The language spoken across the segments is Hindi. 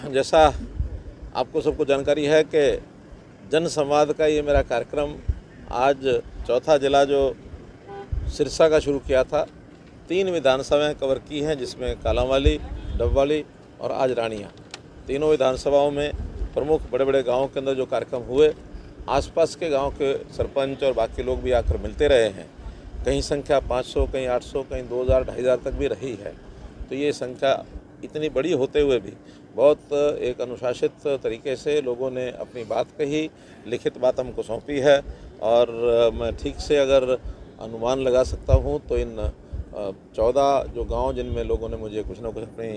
जैसा आपको सबको जानकारी है कि जन संवाद का ये मेरा कार्यक्रम आज चौथा जिला जो सिरसा का शुरू किया था, 3 विधानसभाएं कवर की हैं, जिसमें कालांवाली, डबवाली और आज रानिया। तीनों विधानसभाओं में प्रमुख बड़े बड़े गांवों के अंदर जो कार्यक्रम हुए, आसपास के गांव के सरपंच और बाकी लोग भी आकर मिलते रहे हैं। कहीं संख्या 500, कहीं 800, कहीं 2000, 2500 तक भी रही है। तो ये संख्या इतनी बड़ी होते हुए भी बहुत एक अनुशासित तरीके से लोगों ने अपनी बात कही, लिखित बात हमको सौंपी है। और मैं ठीक से अगर अनुमान लगा सकता हूँ तो इन 14 जो गांव जिनमें लोगों ने मुझे कुछ ना कुछ अपनी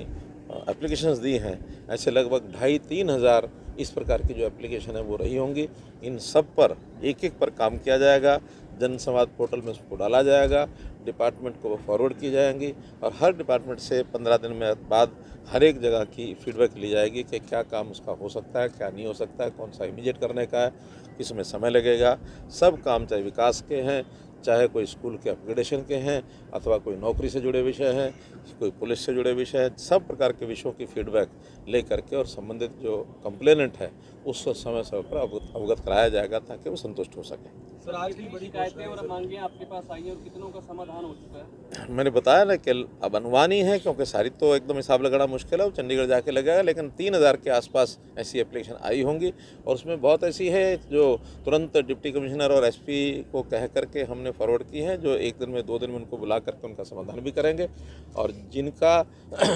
एप्लीकेशंस दी हैं, ऐसे लगभग 2,500-3 हज़ार इस प्रकार की जो एप्लीकेशन है वो रही होंगी। इन सब पर एक एक पर काम किया जाएगा, जन संवाद पोर्टल में उसको डाला जाएगा, डिपार्टमेंट को फॉरवर्ड की जाएंगी और हर डिपार्टमेंट से 15 दिन में बाद हर एक जगह की फीडबैक ली जाएगी कि क्या काम उसका हो सकता है, क्या नहीं हो सकता है, कौन सा इमीडिएट करने का है, किस में समय लगेगा। सब काम चाहे विकास के हैं, चाहे कोई स्कूल के अपग्रेडेशन के हैं, अथवा कोई नौकरी से जुड़े विषय हैं, कोई पुलिस से जुड़े विषय हैं, सब प्रकार के विषयों की फीडबैक ले करके और संबंधित जो कंप्लेनेंट है उस समय पर अवगत कराया जाएगा ताकि वो संतुष्ट हो सके। सर, आज की बड़ी शिकायतें और मांगें आपके पास आई हैं और कितनों का समाधान हो चुका है? मैंने बताया ना कि अब अनुमानी है, क्योंकि सारी तो एकदम हिसाब लगाना मुश्किल है, वो चंडीगढ़ जाके लगेगा, लेकिन 3000 के आसपास ऐसी एप्लीकेशन आई होंगी। और उसमें बहुत ऐसी है जो तुरंत डिप्टी कमिश्नर और एसपी को कह करके हमने फॉरवर्ड की है, जो 1 दिन में 2 दिन में उनको बुला करके उनका समाधान भी करेंगे। और जिनका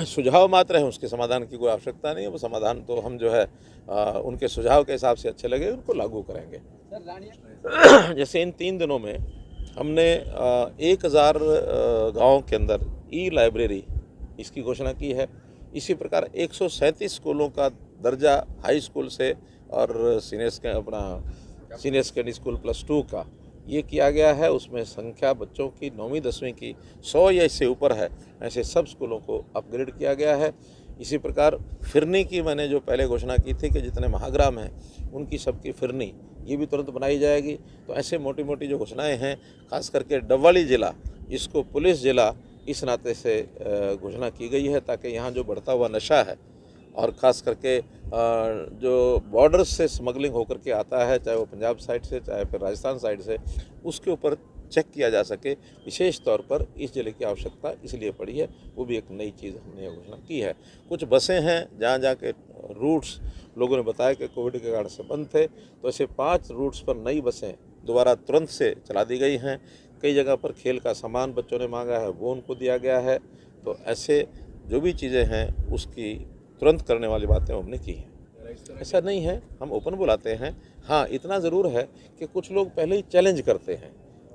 सुझाव मात्र है उसके समाधान की कोई आवश्यकता नहीं है, वो समाधान तो हम जो है उनके सुझाव के हिसाब से अच्छे लगे उनको लागू करेंगे। जैसे इन 3 दिनों में हमने 1000 गाँव के अंदर ई लाइब्रेरी इसकी घोषणा की है। इसी प्रकार 137 स्कूलों का दर्जा हाई स्कूल से और सीनियर सेकेंडरी स्कूल +2 का ये किया गया है। उसमें संख्या बच्चों की 9वीं 10वीं की 100 या इससे ऊपर है, ऐसे सब स्कूलों को अपग्रेड किया गया है। इसी प्रकार फिरनी की मैंने जो पहले घोषणा की थी कि जितने महाग्राम हैं उनकी सबकी फिरनी ये भी तुरंत बनाई जाएगी। तो ऐसे मोटी मोटी जो घोषणाएं हैं, खास करके डबवाली ज़िला, इसको पुलिस ज़िला इस नाते से घोषणा की गई है ताकि यहाँ जो बढ़ता हुआ नशा है और ख़ास करके जो बॉर्डर से स्मगलिंग होकर के आता है, चाहे वो पंजाब साइड से चाहे फिर राजस्थान साइड से, उसके ऊपर चेक किया जा सके। विशेष तौर पर इस जिले की आवश्यकता इसलिए पड़ी है, वो भी एक नई चीज़ हमने घोषणा की है। कुछ बसें हैं जहाँ के रूट्स लोगों ने बताया कि कोविड के कारण से बंद थे, तो ऐसे 5 रूट्स पर नई बसें दोबारा तुरंत से चला दी गई हैं। कई जगह पर खेल का सामान बच्चों ने मांगा है वो उनको दिया गया है। तो ऐसे जो भी चीज़ें हैं उसकी तुरंत करने वाली बातें हमने की हैं। ऐसा नहीं है, हम ओपन बुलाते हैं। हाँ, इतना ज़रूर है कि कुछ लोग पहले ही चैलेंज करते हैं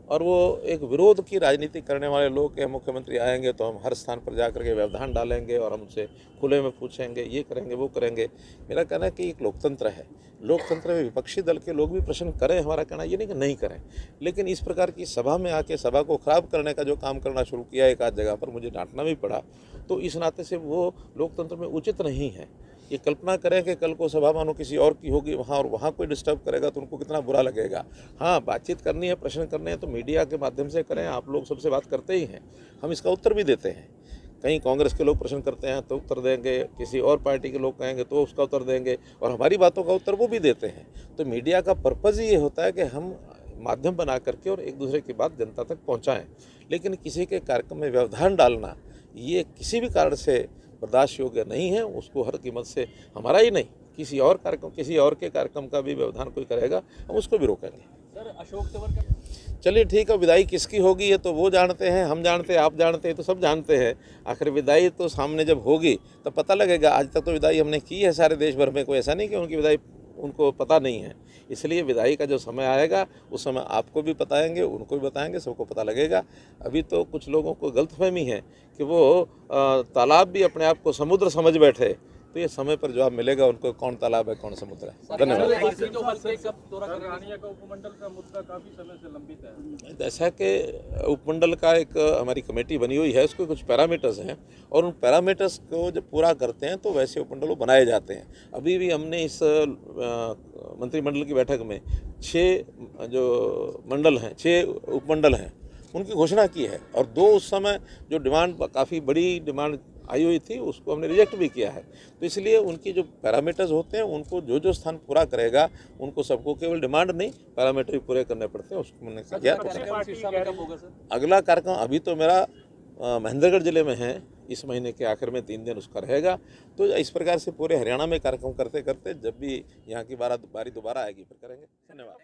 और वो एक विरोध की राजनीति करने वाले लोग के मुख्यमंत्री आएंगे तो हम हर स्थान पर जा करके व्यवधान डालेंगे और हम उनसे खुले में पूछेंगे, ये करेंगे वो करेंगे। मेरा कहना है कि एक लोकतंत्र है, लोकतंत्र में विपक्षी दल के लोग भी प्रश्न करें, हमारा कहना ये नहीं कि नहीं करें, लेकिन इस प्रकार की सभा में आके सभा को ख़राब करने का जो काम करना शुरू किया एक आध जगह पर, मुझे डांटना भी पड़ा। तो इस नाते से वो लोकतंत्र में उचित नहीं है। ये कल्पना करें कि कल को सभा मानो किसी और की होगी वहाँ और वहाँ कोई डिस्टर्ब करेगा तो उनको कितना बुरा लगेगा। हाँ, बातचीत करनी है, प्रश्न करने हैं तो मीडिया के माध्यम से करें। आप लोग सबसे बात करते ही हैं, हम इसका उत्तर भी देते हैं। कहीं कांग्रेस के लोग प्रश्न करते हैं तो उत्तर देंगे, किसी और पार्टी के लोग कहेंगे तो उसका उत्तर देंगे और हमारी बातों का उत्तर वो भी देते हैं। तो मीडिया का पर्पज़ ये होता है कि हम माध्यम बना करके और एक दूसरे की बात जनता तक पहुँचाएँ। लेकिन किसी के कार्यक्रम में व्यवधान डालना ये किसी भी कारण से बर्दाश्त योग्य नहीं है। उसको हर कीमत से, हमारा ही नहीं, किसी और के कार्यक्रम का भी व्यवधान कोई करेगा हम उसको भी रोकेंगे। सर, अशोक तंवर का चलिए ठीक है, विदाई किसकी होगी ये तो वो जानते हैं, हम जानते हैं, आप जानते हैं, तो सब जानते हैं। आखिर विदाई तो सामने जब होगी तब पता लगेगा। आज तक तो विदाई हमने की है सारे देश भर में, कोई ऐसा नहीं कि उनकी विदाई उनको पता नहीं है। इसलिए विदाई का जो समय आएगा उस समय आपको भी बताएंगे, उनको भी बताएंगे, सबको पता लगेगा। अभी तो कुछ लोगों को गलतफहमी है कि वो तालाब भी अपने आप को समुद्र समझ बैठे, तो ये समय पर जवाब मिलेगा उनको कौन तालाब है कौन समुद्र है। धन्यवाद। उपमंडल का मुद्दा काफी समय से लंबित है। ऐसा कि उपमंडल का एक हमारी कमेटी बनी हुई है, उसको कुछ पैरामीटर्स हैं और उन पैरामीटर्स को जब पूरा करते हैं तो वैसे उपमंडल बनाए जाते हैं। अभी भी हमने इस मंत्रिमंडल की बैठक में 6 जो मंडल हैं, 6 उपमंडल हैं, उनकी घोषणा की है और 2 उस समय जो डिमांड, काफ़ी बड़ी डिमांड आई हुई थी उसको हमने रिजेक्ट भी किया है। तो इसलिए उनकी जो पैरामीटर्स होते हैं उनको जो स्थान पूरा करेगा उनको सबको केवल डिमांड नहीं पैरामीटर भी पूरे करने पड़ते हैं, उसको मैंने किया। कार्यक्रम सिरसा में कब होगा सर? अगला कार्यक्रम अभी तो मेरा महेंद्रगढ़ जिले में है, इस महीने के आखिर में 3 दिन उसका रहेगा। तो इस प्रकार से पूरे हरियाणा में कार्यक्रम करते करते जब भी यहाँ की बारी दोबारा आएगी फिर करेंगे। धन्यवाद।